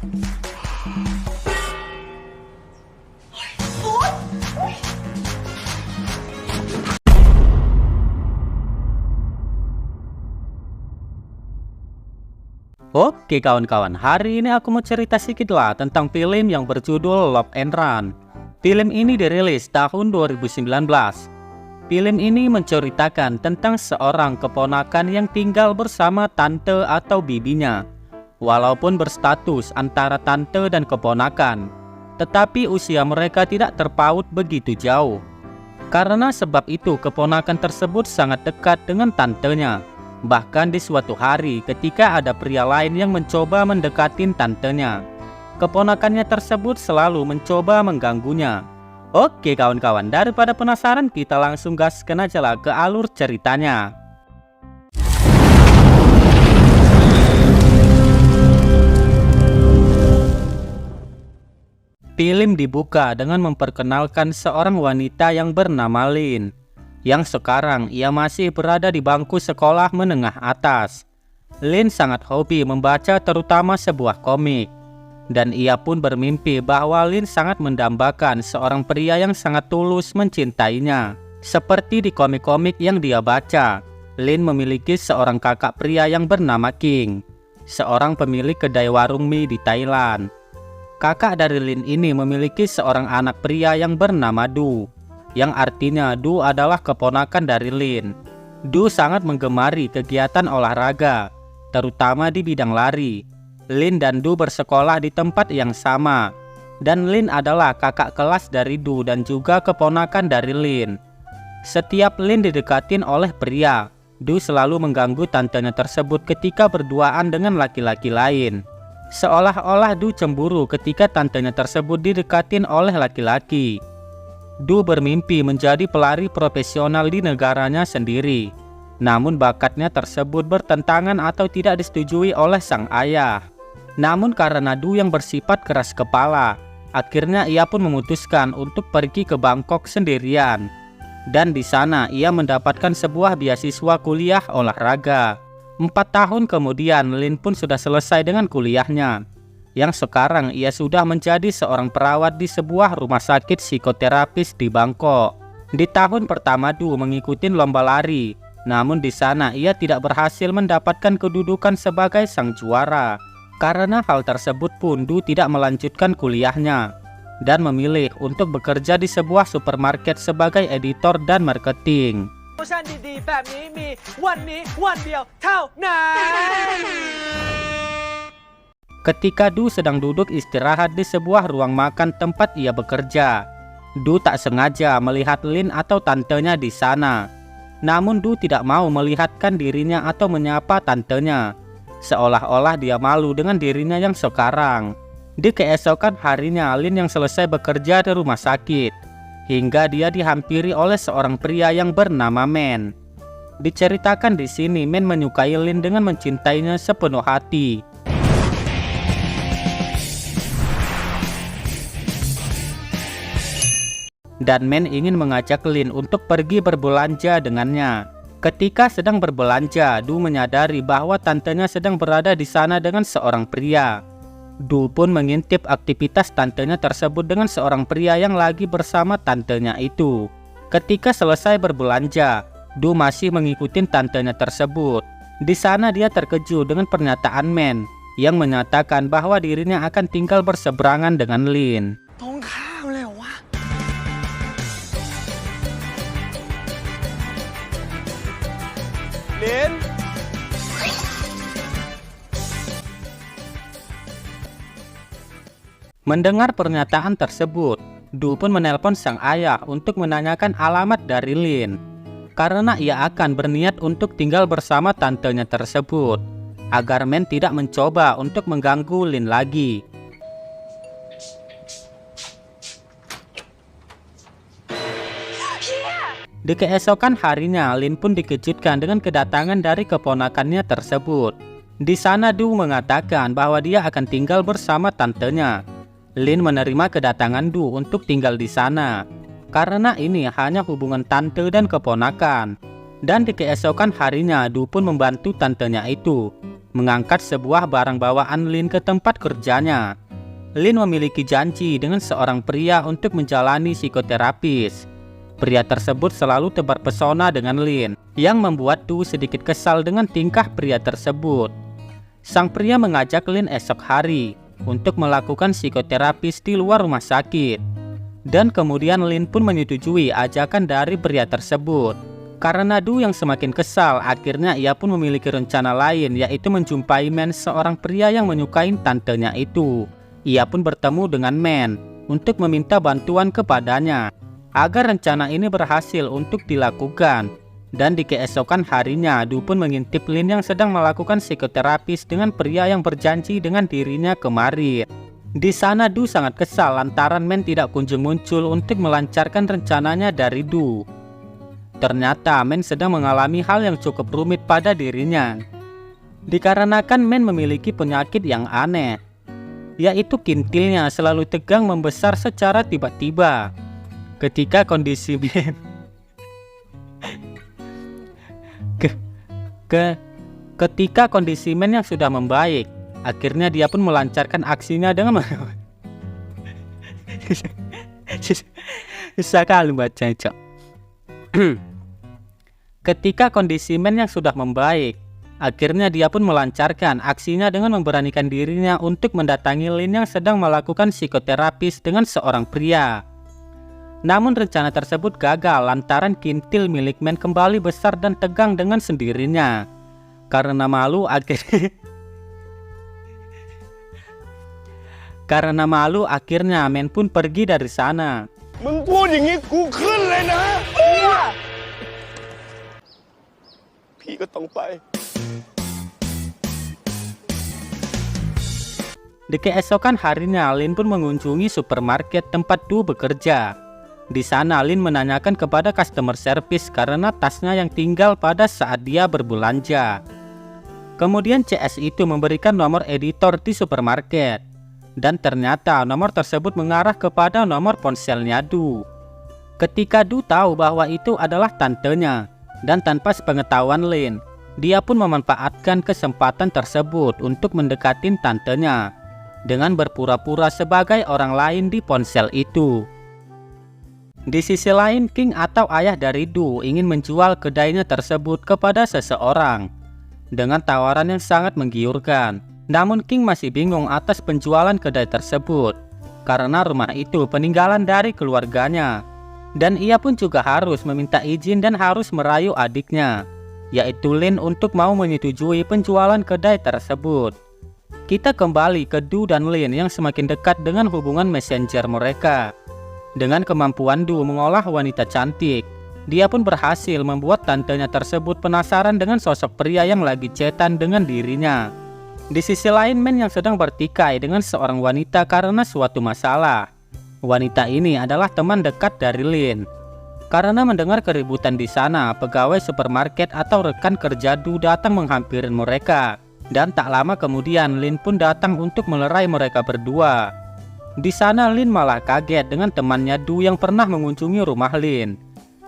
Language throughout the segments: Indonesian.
Oke kawan-kawan, hari ini aku mau cerita sedikit lah tentang film yang berjudul Love and Run. Film ini dirilis tahun 2019. Film ini menceritakan tentang seorang keponakan yang tinggal bersama tante atau bibinya. Walaupun berstatus antara tante dan keponakan, tetapi usia mereka tidak terpaut begitu jauh. Karena sebab itu keponakan tersebut sangat dekat dengan tantenya. Bahkan di suatu hari ketika ada pria lain yang mencoba mendekatin tantenya, keponakannya tersebut selalu mencoba mengganggunya. Oke kawan-kawan, daripada penasaran kita langsung gaskan aja lah ke alur ceritanya. Film dibuka dengan memperkenalkan seorang wanita yang bernama Lin, yang sekarang ia masih berada di bangku sekolah menengah atas. Lin sangat hobi membaca terutama sebuah komik. Dan ia pun bermimpi bahwa Lin sangat mendambakan seorang pria yang sangat tulus mencintainya. Seperti di komik-komik yang dia baca, Lin memiliki seorang kakak pria yang bernama King, seorang pemilik kedai warung mie di Thailand. Kakak dari Lin ini memiliki seorang anak pria yang bernama Du, yang artinya Du adalah keponakan dari Lin. Du sangat menggemari kegiatan olahraga, terutama di bidang lari. Lin dan Du bersekolah di tempat yang sama, dan Lin adalah kakak kelas dari Du dan juga keponakan dari Lin. Setiap Lin didekatin oleh pria, Du selalu mengganggu tantenya tersebut ketika berduaan dengan laki-laki lain. Seolah-olah Du cemburu ketika tantenya tersebut didekatin oleh laki-laki. Du bermimpi menjadi pelari profesional di negaranya sendiri. Namun bakatnya tersebut bertentangan atau tidak disetujui oleh sang ayah. Namun karena Du yang bersifat keras kepala, akhirnya ia pun memutuskan untuk pergi ke Bangkok sendirian. Dan di sana ia mendapatkan sebuah beasiswa kuliah olahraga. 4 tahun kemudian Lin pun sudah selesai dengan kuliahnya, yang sekarang ia sudah menjadi seorang perawat di sebuah rumah sakit psikoterapis di Bangkok. Di tahun pertama Du mengikuti lomba lari, namun di sana ia tidak berhasil mendapatkan kedudukan sebagai sang juara. Karena hal tersebut pun Du tidak melanjutkan kuliahnya dan memilih untuk bekerja di sebuah supermarket sebagai editor dan marketing. Ketika Du sedang duduk istirahat di sebuah ruang makan tempat ia bekerja, Du tak sengaja melihat Lin atau tantenya di sana. Namun Du tidak mau melihatkan dirinya atau menyapa tantenya, seolah-olah dia malu dengan dirinya yang sekarang. Di keesokan harinya Lin yang selesai bekerja di rumah sakit, hingga dia dihampiri oleh seorang pria yang bernama Men. Diceritakan di sini Men menyukai Lin dengan mencintainya sepenuh hati. Dan Men ingin mengajak Lin untuk pergi berbelanja dengannya. Ketika sedang berbelanja, Du menyadari bahwa tantenya sedang berada di sana dengan seorang pria. Du pun mengintip aktivitas tantenya tersebut dengan seorang pria yang lagi bersama tantenya itu. Ketika selesai berbelanja, Du masih mengikuti tantenya tersebut. Di sana dia terkejut dengan pernyataan Men yang menyatakan bahwa dirinya akan tinggal berseberangan dengan Lin. Lin? Mendengar pernyataan tersebut, Du pun menelpon sang ayah untuk menanyakan alamat dari Lin. Karena ia akan berniat untuk tinggal bersama tantenya tersebut, agar Men tidak mencoba untuk mengganggu Lin lagi. Di keesokan harinya, Lin pun dikejutkan dengan kedatangan dari keponakannya tersebut. Di sana Du mengatakan bahwa dia akan tinggal bersama tantenya. Lin menerima kedatangan Du untuk tinggal di sana, karena ini hanya hubungan tante dan keponakan. Dan di keesokan harinya Du pun membantu tantenya itu. mengangkat sebuah barang bawaan Lin ke tempat kerjanya. Lin memiliki janji dengan seorang pria untuk menjalani psikoterapis. Pria tersebut selalu terpesona dengan Lin, yang membuat Du sedikit kesal dengan tingkah pria tersebut. Sang pria mengajak Lin esok hari untuk melakukan psikoterapis di luar rumah sakit. Dan kemudian Lin pun menyetujui ajakan dari pria tersebut. Karena Du yang semakin kesal, akhirnya ia pun memiliki rencana lain, yaitu menjumpai Man, seorang pria yang menyukai tantenya itu. Ia pun bertemu dengan Man untuk meminta bantuan kepadanya agar rencana ini berhasil untuk dilakukan. Dan di keesokan harinya, Du pun mengintip Lin yang sedang melakukan psikoterapis dengan pria yang berjanji dengan dirinya kemarin. Di sana Du sangat kesal lantaran Man tidak kunjung muncul untuk melancarkan rencananya dari Du. Ternyata Man sedang mengalami hal yang cukup rumit pada dirinya. Dikarenakan Man memiliki penyakit yang aneh, yaitu kintilnya selalu tegang membesar secara tiba-tiba. Ketika kondisi Man ketika kondisi Man yang sudah membaik, akhirnya dia pun melancarkan aksinya dengan sekali baca cok. Ketika kondisi Man yang sudah membaik, akhirnya dia pun melancarkan aksinya dengan memberanikan dirinya untuk mendatangi Lin yang sedang melakukan psikoterapis dengan seorang pria. Namun rencana tersebut gagal lantaran kintil milik Man kembali besar dan tegang dengan sendirinya. Karena malu akhirnya Man pun pergi dari sana. Di keesokan harinya, Lin pun mengunjungi supermarket tempat Du bekerja. Di sana Lin menanyakan kepada customer service karena tasnya yang tinggal pada saat dia berbelanja. Kemudian CS itu memberikan nomor editor di supermarket. Dan ternyata nomor tersebut mengarah kepada nomor ponselnya Du. Ketika Du tahu bahwa itu adalah tantenya, dan tanpa sepengetahuan Lin, dia pun memanfaatkan kesempatan tersebut untuk mendekatin tantenya dengan berpura-pura sebagai orang lain di ponsel itu. Di sisi lain, King atau ayah dari Du ingin menjual kedainya tersebut kepada seseorang dengan tawaran yang sangat menggiurkan. Namun King masih bingung atas penjualan kedai tersebut karena rumah itu peninggalan dari keluarganya. Dan ia pun juga harus meminta izin dan harus merayu adiknya, yaitu Lin, untuk mau menyetujui penjualan kedai tersebut. Kita kembali ke Du dan Lin yang semakin dekat dengan hubungan messenger mereka. Dengan kemampuan Du mengolah wanita cantik, dia pun berhasil membuat tantenya tersebut penasaran dengan sosok pria yang lagi chatan dengan dirinya. Di sisi lain, Man yang sedang bertikai dengan seorang wanita karena suatu masalah. Wanita ini adalah teman dekat dari Lin. Karena mendengar keributan di sana, pegawai supermarket atau rekan kerja Du datang menghampiri mereka. Dan tak lama kemudian Lin pun datang untuk melerai mereka berdua. Di sana Lin malah kaget dengan temannya Du yang pernah mengunjungi rumah Lin.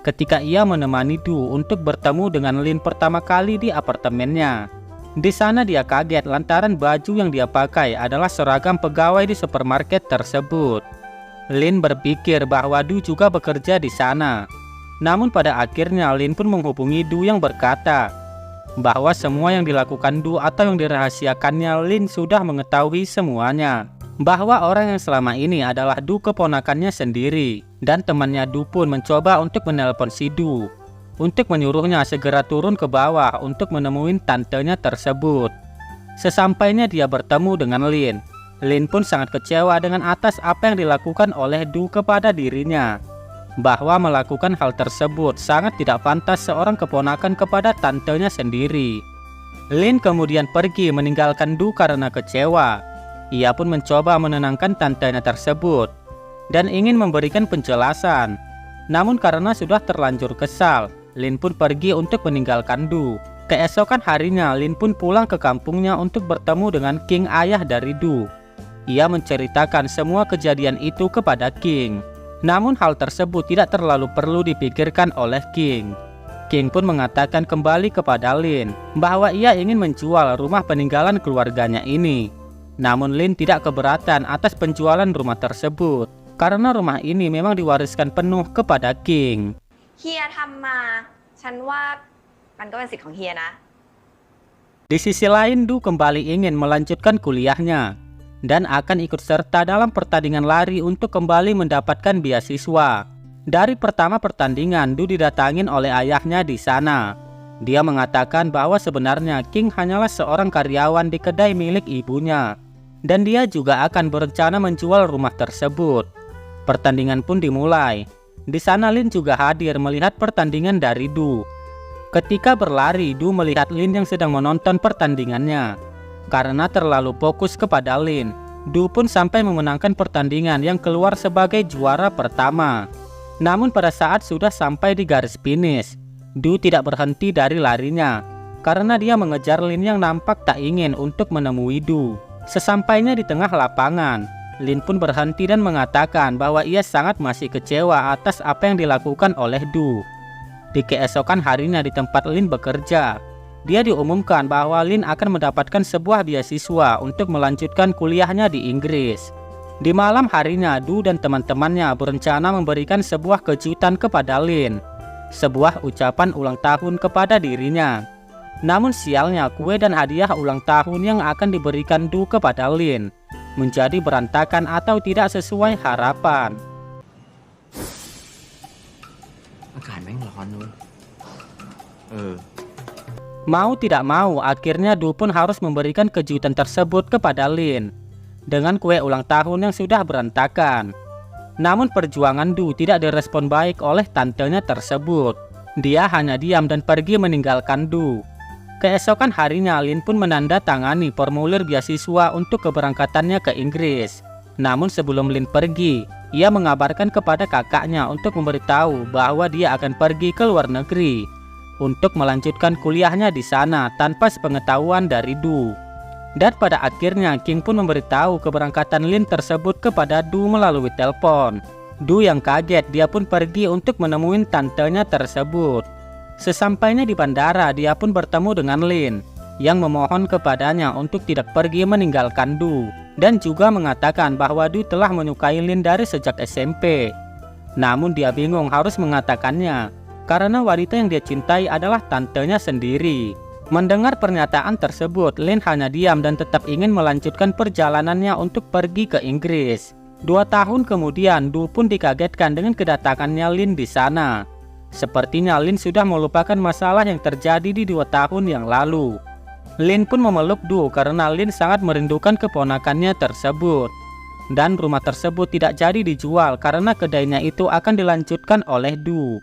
Ketika ia menemani Du untuk bertemu dengan Lin pertama kali di apartemennya. Di sana dia kaget lantaran baju yang dia pakai adalah seragam pegawai di supermarket tersebut. Lin berpikir bahwa Du juga bekerja di sana. Namun pada akhirnya Lin pun menghubungi Du yang berkata bahwa semua yang dilakukan Du atau yang dirahasiakannya Lin sudah mengetahui semuanya. Bahwa orang yang selama ini adalah Du keponakannya sendiri. Dan temannya Du pun mencoba untuk menelpon si Du untuk menyuruhnya segera turun ke bawah untuk menemui tantenya tersebut. Sesampainya dia bertemu dengan Lin, Lin pun sangat kecewa dengan atas apa yang dilakukan oleh Du kepada dirinya. Bahwa melakukan hal tersebut sangat tidak pantas seorang keponakan kepada tantenya sendiri. Lin kemudian pergi meninggalkan Du karena kecewa. Ia pun mencoba menenangkan tantenya tersebut dan ingin memberikan penjelasan. Namun karena sudah terlanjur kesal, Lin pun pergi untuk meninggalkan Du. Keesokan harinya Lin pun pulang ke kampungnya untuk bertemu dengan King, ayah dari Du. Ia menceritakan semua kejadian itu kepada King. Namun hal tersebut tidak terlalu perlu dipikirkan oleh King. King pun mengatakan kembali kepada Lin bahwa ia ingin menjual rumah peninggalan keluarganya ini. Namun Lin tidak keberatan atas penjualan rumah tersebut karena rumah ini memang diwariskan penuh kepada King. เฮียทำมาฉันว่ามันก็เป็นสิทธิ์ของเฮียนะ Di sisi lain, Du kembali ingin melanjutkan kuliahnya dan akan ikut serta dalam pertandingan lari untuk kembali mendapatkan beasiswa. Dari pertama pertandingan, Du didatangin oleh ayahnya di sana. Dia mengatakan bahwa sebenarnya King hanyalah seorang karyawan di kedai milik ibunya, dan dia juga akan berencana menjual rumah tersebut. Pertandingan pun dimulai. Di sana Lin juga hadir melihat pertandingan dari Du. Ketika berlari, Du melihat Lin yang sedang menonton pertandingannya. Karena terlalu fokus kepada Lin, Du pun sampai memenangkan pertandingan yang keluar sebagai juara pertama. Namun pada saat sudah sampai di garis finish, Du tidak berhenti dari larinya karena dia mengejar Lin yang nampak tak ingin untuk menemui Du. Sesampainya di tengah lapangan, Lin pun berhenti dan mengatakan bahwa ia sangat masih kecewa atas apa yang dilakukan oleh Du. Di keesokan harinya di tempat Lin bekerja, dia diumumkan bahwa Lin akan mendapatkan sebuah beasiswa untuk melanjutkan kuliahnya di Inggris. Di malam harinya, Du dan teman-temannya berencana memberikan sebuah kejutan kepada Lin, sebuah ucapan ulang tahun kepada dirinya. Namun sialnya, kue dan hadiah ulang tahun yang akan diberikan Du kepada Lin menjadi berantakan atau tidak sesuai harapan. อากาศแม่งร้อนเลย Mau tidak mau, akhirnya Du pun harus memberikan kejutan tersebut kepada Lin dengan kue ulang tahun yang sudah berantakan. Namun perjuangan Du tidak direspon baik oleh tantenya tersebut. Dia hanya diam dan pergi meninggalkan Du. Keesokan harinya Lin pun menandatangani formulir beasiswa untuk keberangkatannya ke Inggris. Namun sebelum Lin pergi, ia mengabarkan kepada kakaknya untuk memberitahu bahwa dia akan pergi ke luar negeri untuk melanjutkan kuliahnya di sana tanpa sepengetahuan dari Du. Dan pada akhirnya King pun memberitahu keberangkatan Lin tersebut kepada Du melalui telepon. Du yang kaget, dia pun pergi untuk menemui tantenya tersebut. Sesampainya di bandara, dia pun bertemu dengan Lin yang memohon kepadanya untuk tidak pergi meninggalkan Du, dan juga mengatakan bahwa Du telah menyukai Lin dari sejak SMP. Namun dia bingung harus mengatakannya karena wanita yang dia cintai adalah tantenya sendiri. Mendengar pernyataan tersebut, Lin hanya diam dan tetap ingin melanjutkan perjalanannya untuk pergi ke Inggris. 2 tahun kemudian, Du pun dikagetkan dengan kedatangannya Lin di sana. Sepertinya Lin sudah melupakan masalah yang terjadi di 2 tahun yang lalu. Lin pun memeluk Du karena Lin sangat merindukan keponakannya tersebut. Dan rumah tersebut tidak jadi dijual karena kedainya itu akan dilanjutkan oleh Du.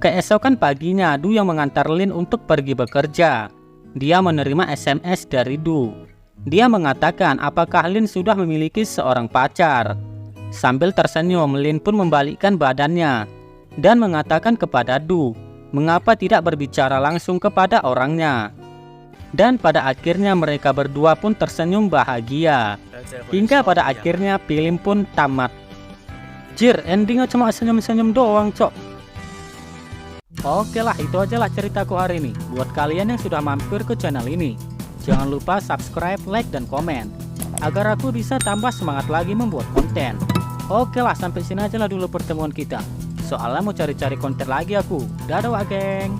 Keesokan paginya, Du yang mengantar Lin untuk pergi bekerja. Dia menerima SMS dari Du. Dia mengatakan apakah Lin sudah memiliki seorang pacar. Sambil tersenyum, Lin pun membalikkan badannya dan mengatakan kepada Du mengapa tidak berbicara langsung kepada orangnya. Dan pada akhirnya mereka berdua pun tersenyum bahagia. Hingga pada akhirnya film pun tamat. Jir, endingnya cuma senyum-senyum doang, cok. Oke lah, itu aja lah ceritaku hari ini. Buat kalian yang sudah mampir ke channel ini, jangan lupa subscribe, like, dan komen agar aku bisa tambah semangat lagi membuat konten. Oke lah, sampai sini aja lah dulu pertemuan kita. Soalnya mau cari-cari konten lagi aku. Dadah, geng.